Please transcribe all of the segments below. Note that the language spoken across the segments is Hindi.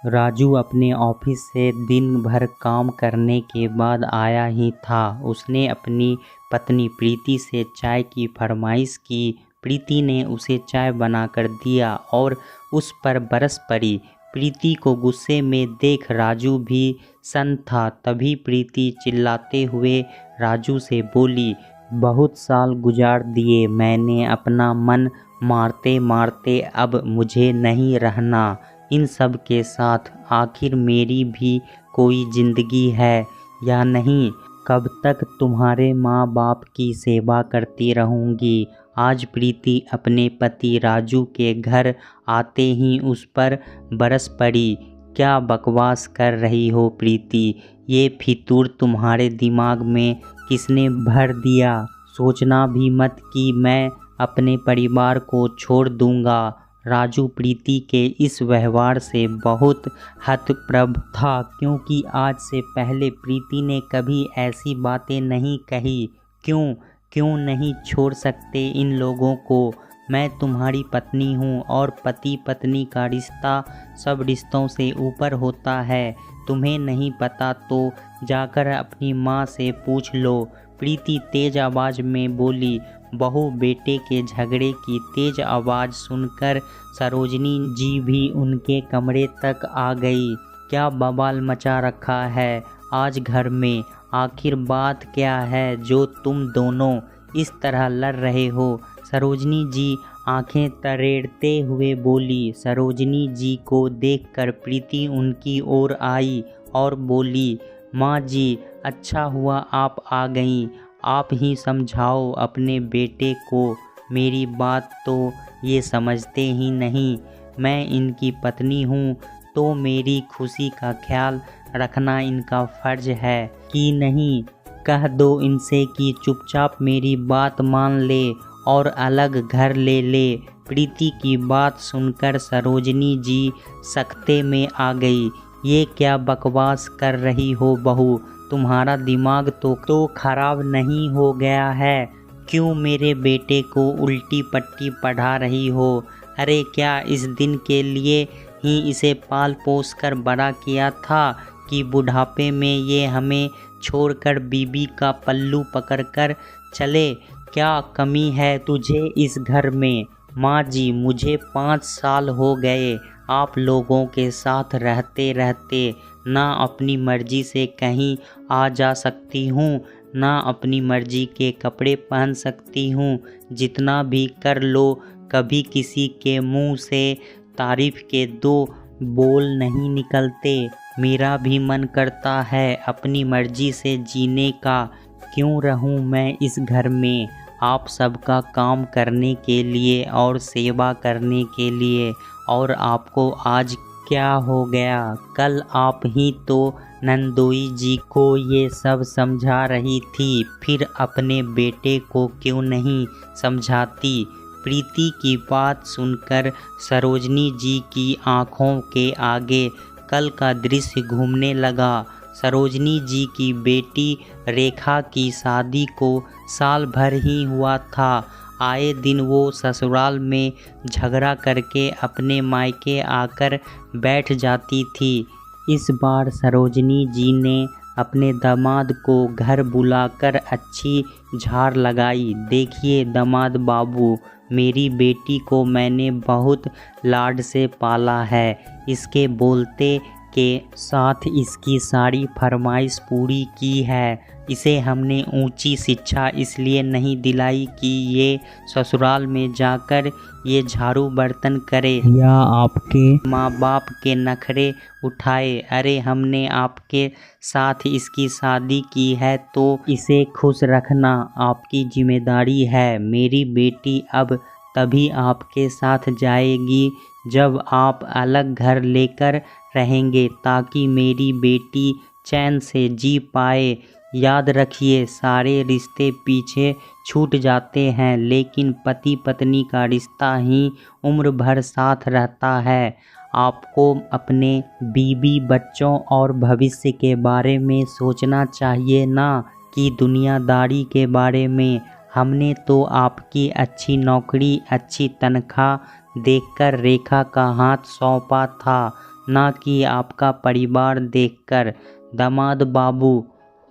राजू अपने ऑफिस से दिन भर काम करने के बाद आया ही था। उसने अपनी पत्नी प्रीति से चाय की फरमाइश की। प्रीति ने उसे चाय बनाकर दिया और उस पर बरस पड़ी। प्रीति को गुस्से में देख राजू भी सन्न था। तभी प्रीति चिल्लाते हुए राजू से बोली, बहुत साल गुजार दिए मैंने अपना मन मारते मारते, अब मुझे नहीं रहना इन सब के साथ। आखिर मेरी भी कोई ज़िंदगी है या नहीं? कब तक तुम्हारे माँ बाप की सेवा करती रहूँगी? आज प्रीति अपने पति राजू के घर आते ही उस पर बरस पड़ी। क्या बकवास कर रही हो प्रीति? ये फितूर तुम्हारे दिमाग में किसने भर दिया? सोचना भी मत कि मैं अपने परिवार को छोड़ दूंगा। राजू प्रीति के इस व्यवहार से बहुत हतप्रभ था, क्योंकि आज से पहले प्रीति ने कभी ऐसी बातें नहीं कही। क्यों नहीं छोड़ सकते इन लोगों को? मैं तुम्हारी पत्नी हूँ और पति पत्नी का रिश्ता सब रिश्तों से ऊपर होता है। तुम्हें नहीं पता तो जाकर अपनी माँ से पूछ लो। प्रीति तेज आवाज़ में बोली। बहू बेटे के झगड़े की तेज आवाज़ सुनकर सरोजनी जी भी उनके कमरे तक आ गई। क्या बवाल मचा रखा है आज घर में? आखिर बात क्या है जो तुम दोनों इस तरह लड़ रहे हो? सरोजनी जी आंखें तरेड़ते हुए बोली। सरोजनी जी को देखकर प्रीति उनकी ओर आई और बोली, माँ जी, अच्छा हुआ आप आ गईं। आप ही समझाओ अपने बेटे को। मेरी बात तो ये समझते ही नहीं। मैं इनकी पत्नी हूँ तो मेरी खुशी का ख्याल रखना इनका फ़र्ज है कि नहीं? कह दो इनसे कि चुपचाप मेरी बात मान ले और अलग घर ले ले। प्रीति की बात सुनकर सरोजनी जी सख्ते में आ गई। ये क्या बकवास कर रही हो बहू? तुम्हारा दिमाग तो खराब नहीं हो गया है? क्यों मेरे बेटे को उल्टी पट्टी पढ़ा रही हो? अरे क्या इस दिन के लिए ही इसे पाल पोस कर बड़ा किया था कि बुढ़ापे में ये हमें छोड़कर बीबी का पल्लू पकड़कर चले? क्या कमी है तुझे इस घर में? माँ जी, मुझे 5 साल हो गए आप लोगों के साथ रहते रहते। ना अपनी मर्जी से कहीं आ जा सकती हूँ, ना अपनी मर्जी के कपड़े पहन सकती हूँ। जितना भी कर लो, कभी किसी के मुंह से तारीफ के 2 बोल नहीं निकलते। मेरा भी मन करता है अपनी मर्जी से जीने का। क्यों रहूं मैं इस घर में आप सबका काम करने के लिए और सेवा करने के लिए? और आपको आज क्या हो गया? कल आप ही तो नंदोई जी को ये सब समझा रही थी, फिर अपने बेटे को क्यों नहीं समझाती? प्रीति की बात सुनकर सरोजनी जी की आंखों के आगे कल का दृश्य घूमने लगा। सरोजनी जी की बेटी रेखा की शादी को साल भर ही हुआ था। आए दिन वो ससुराल में झगड़ा करके अपने मायके आकर बैठ जाती थी। इस बार सरोजनी जी ने अपने दामाद को घर बुलाकर अच्छी झाड़ लगाई। देखिए दामाद बाबू, मेरी बेटी को मैंने बहुत लाड से पाला है। इसके बोलते के साथ इसकी सारी फरमाइश पूरी की है। इसे हमने ऊंची शिक्षा इसलिए नहीं दिलाई कि ये ससुराल में जाकर ये झाड़ू बर्तन करे या आपके माँ बाप के नखरे उठाए। अरे हमने आपके साथ इसकी शादी की है तो इसे खुश रखना आपकी जिम्मेदारी है। मेरी बेटी अब तभी आपके साथ जाएगी जब आप अलग घर लेकर रहेंगे, ताकि मेरी बेटी चैन से जी पाए। याद रखिए, सारे रिश्ते पीछे छूट जाते हैं, लेकिन पति पत्नी का रिश्ता ही उम्र भर साथ रहता है। आपको अपने बीवी बच्चों और भविष्य के बारे में सोचना चाहिए, ना कि दुनियादारी के बारे में। हमने तो आपकी अच्छी नौकरी, अच्छी तनख्वाह देखकर रेखा का हाथ सौंपा था। ना कि आपका परिवार देखकर। दामाद बाबू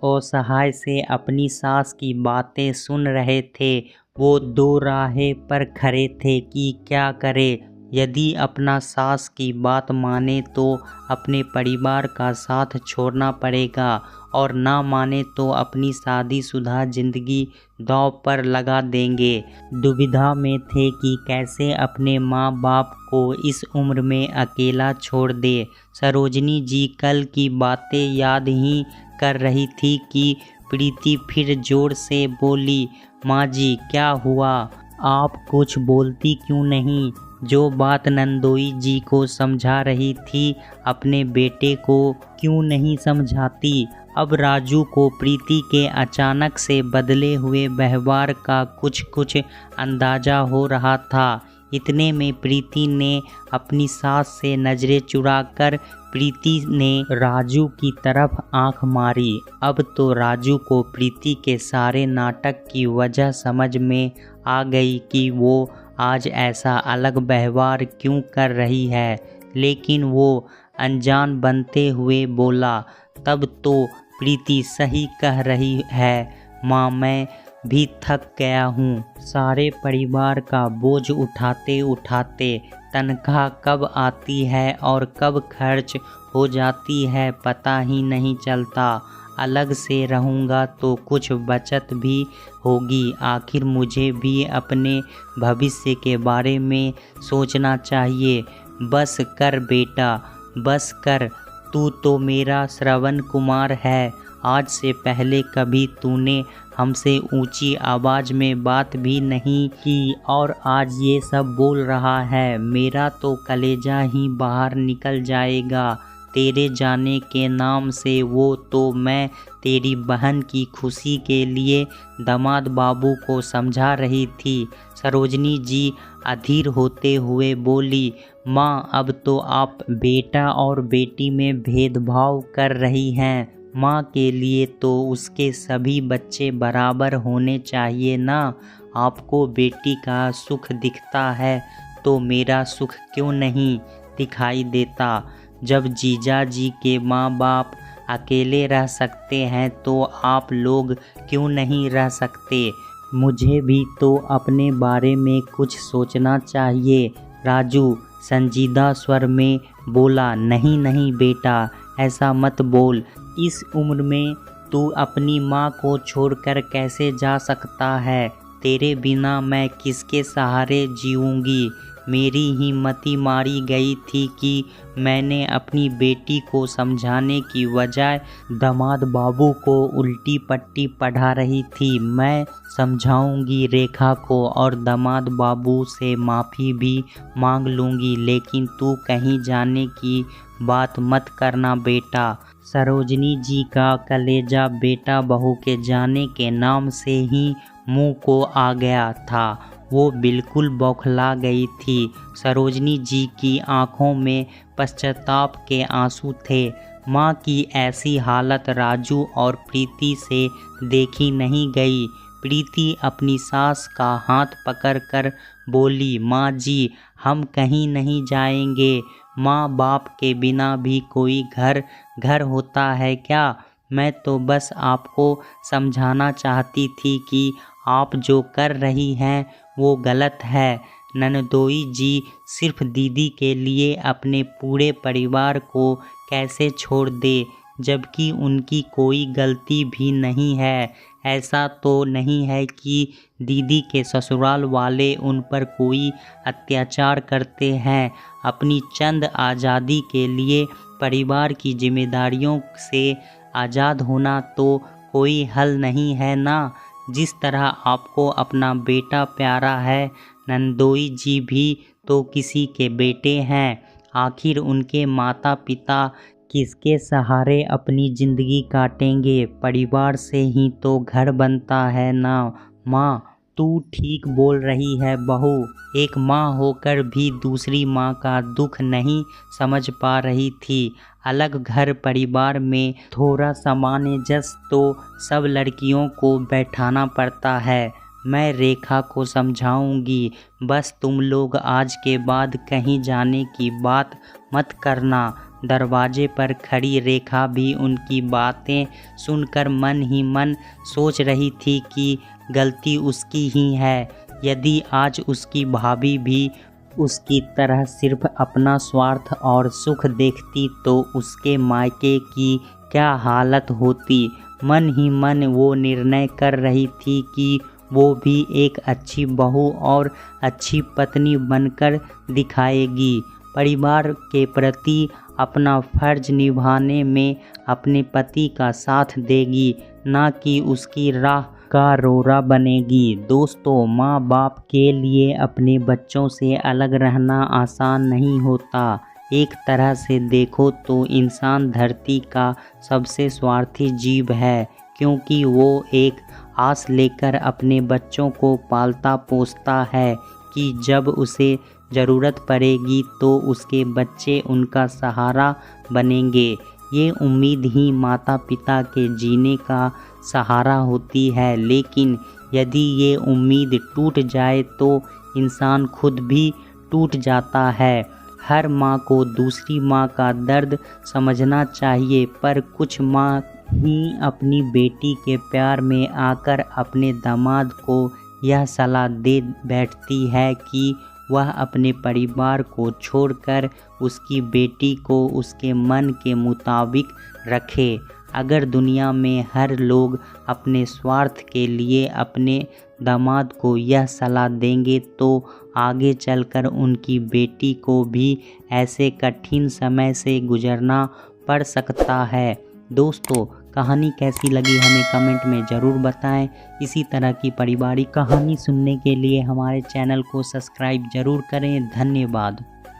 असहाय से अपनी सास की बातें सुन रहे थे। वो दो राहे पर खड़े थे कि क्या करे। यदि अपना सास की बात माने तो अपने परिवार का साथ छोड़ना पड़ेगा और ना माने तो अपनी शादीशुदा जिंदगी दांव पर लगा देंगे। दुविधा में थे कि कैसे अपने माँ बाप को इस उम्र में अकेला छोड़ दे। सरोजनी जी कल की बातें याद ही कर रही थी कि प्रीति फिर जोर से बोली, माँ जी क्या हुआ? आप कुछ बोलती क्यों नहीं? जो बात नंदोई जी को समझा रही थी अपने बेटे को क्यों नहीं समझाती? अब राजू को प्रीति के अचानक से बदले हुए व्यवहार का कुछ अंदाजा हो रहा था। इतने में प्रीति ने अपनी सास से नजरें चुराकर प्रीति ने राजू की तरफ आंख मारी। अब तो राजू को प्रीति के सारे नाटक की वजह समझ में आ गई कि वो आज ऐसा अलग व्यवहार क्यों कर रही है। लेकिन वो अनजान बनते हुए बोला, तब तो प्रीति सही कह रही है माँ, मैं भी थक गया हूँ। सारे परिवार का बोझ उठाते उठाते तनख्वाह कब आती है और कब खर्च हो जाती है पता ही नहीं चलता। अलग से रहूँगा तो कुछ बचत भी होगी। आखिर मुझे भी अपने भविष्य के बारे में सोचना चाहिए। बस कर बेटा, बस कर। तू तो मेरा श्रवण कुमार है। आज से पहले कभी तूने हमसे ऊंची आवाज़ में बात भी नहीं की और आज ये सब बोल रहा है। मेरा तो कलेजा ही बाहर निकल जाएगा। तेरे जाने के नाम से वो तो मैं तेरी बहन की खुशी के लिए दामाद बाबू को समझा रही थी। सरोजनी जी अधीर होते हुए बोली, माँ अब तो आप बेटा और बेटी में भेदभाव कर रही हैं। माँ के लिए तो उसके सभी बच्चे बराबर होने चाहिए ना। आपको बेटी का सुख दिखता है तो मेरा सुख क्यों नहीं दिखाई देता? जब जीजा जी के माँ बाप अकेले रह सकते हैं तो आप लोग क्यों नहीं रह सकते? मुझे भी तो अपने बारे में कुछ सोचना चाहिए। राजू संजीदा स्वर में बोला, नहीं नहीं बेटा, ऐसा मत बोल। इस उम्र में तू अपनी माँ को छोड़कर कैसे जा सकता है? तेरे बिना मैं किसके सहारे जीऊँगी? मेरी ही मति मारी गई थी कि मैंने अपनी बेटी को समझाने की बजाय दामाद बाबू को उल्टी पट्टी पढ़ा रही थी। मैं समझाऊंगी रेखा को और दामाद बाबू से माफ़ी भी मांग लूँगी, लेकिन तू कहीं जाने की बात मत करना बेटा। सरोजनी जी का कलेजा बेटा बहू के जाने के नाम से ही मुंह को आ गया था। वो बिल्कुल बौखला गई थी। सरोजनी जी की आंखों में पश्चाताप के आंसू थे। माँ की ऐसी हालत राजू और प्रीति से देखी नहीं गई। प्रीति अपनी सास का हाथ पकड़कर बोली, माँ जी हम कहीं नहीं जाएंगे। माँ बाप के बिना भी कोई घर होता है क्या? मैं तो बस आपको समझाना चाहती थी कि आप जो कर रही हैं वो गलत है। ननदोई जी सिर्फ दीदी के लिए अपने पूरे परिवार को कैसे छोड़ दे, जबकि उनकी कोई गलती भी नहीं है। ऐसा तो नहीं है कि दीदी के ससुराल वाले उन पर कोई अत्याचार करते हैं। अपनी चंद आज़ादी के लिए परिवार की जिम्मेदारियों से आज़ाद होना तो कोई हल नहीं है ना। जिस तरह आपको अपना बेटा प्यारा है, नंदोई जी भी तो किसी के बेटे हैं। आखिर उनके माता पिता किसके सहारे अपनी ज़िंदगी काटेंगे? परिवार से ही तो घर बनता है ना। माँ तू ठीक बोल रही है बहू। एक माँ होकर भी दूसरी माँ का दुख नहीं समझ पा रही थी। अलग घर परिवार में थोड़ा सामान्य जस तो सब लड़कियों को बैठाना पड़ता है। मैं रेखा को समझाऊंगी। बस तुम लोग आज के बाद कहीं जाने की बात मत करना। दरवाजे पर खड़ी रेखा भी उनकी बातें सुनकर मन ही मन सोच रही थी कि गलती उसकी ही है। यदि आज उसकी भाभी भी उसकी तरह सिर्फ अपना स्वार्थ और सुख देखती तो उसके मायके की क्या हालत होती। मन ही मन वो निर्णय कर रही थी कि वो भी एक अच्छी बहू और अच्छी पत्नी बनकर दिखाएगी। परिवार के प्रति अपना फर्ज निभाने में अपने पति का साथ देगी, ना कि उसकी राह का रोरा बनेगी। दोस्तों, माँ बाप के लिए अपने बच्चों से अलग रहना आसान नहीं होता। एक तरह से देखो तो इंसान धरती का सबसे स्वार्थी जीव है, क्योंकि वो एक आस लेकर अपने बच्चों को पालता पोसता है कि जब उसे ज़रूरत पड़ेगी तो उसके बच्चे उनका सहारा बनेंगे। ये उम्मीद ही माता पिता के जीने का सहारा होती है, लेकिन यदि ये उम्मीद टूट जाए तो इंसान खुद भी टूट जाता है। हर माँ को दूसरी माँ का दर्द समझना चाहिए, पर कुछ माँ ही अपनी बेटी के प्यार में आकर अपने दामाद को यह सलाह दे बैठती है कि वह अपने परिवार को छोड़कर उसकी बेटी को उसके मन के मुताबिक रखे। अगर दुनिया में हर लोग अपने स्वार्थ के लिए अपने दामाद को यह सलाह देंगे तो आगे चलकर उनकी बेटी को भी ऐसे कठिन समय से गुजरना पड़ सकता है। दोस्तों, कहानी कैसी लगी हमें कमेंट में ज़रूर बताएं। इसी तरह की पारिवारिक कहानी सुनने के लिए हमारे चैनल को सब्सक्राइब ज़रूर करें। धन्यवाद।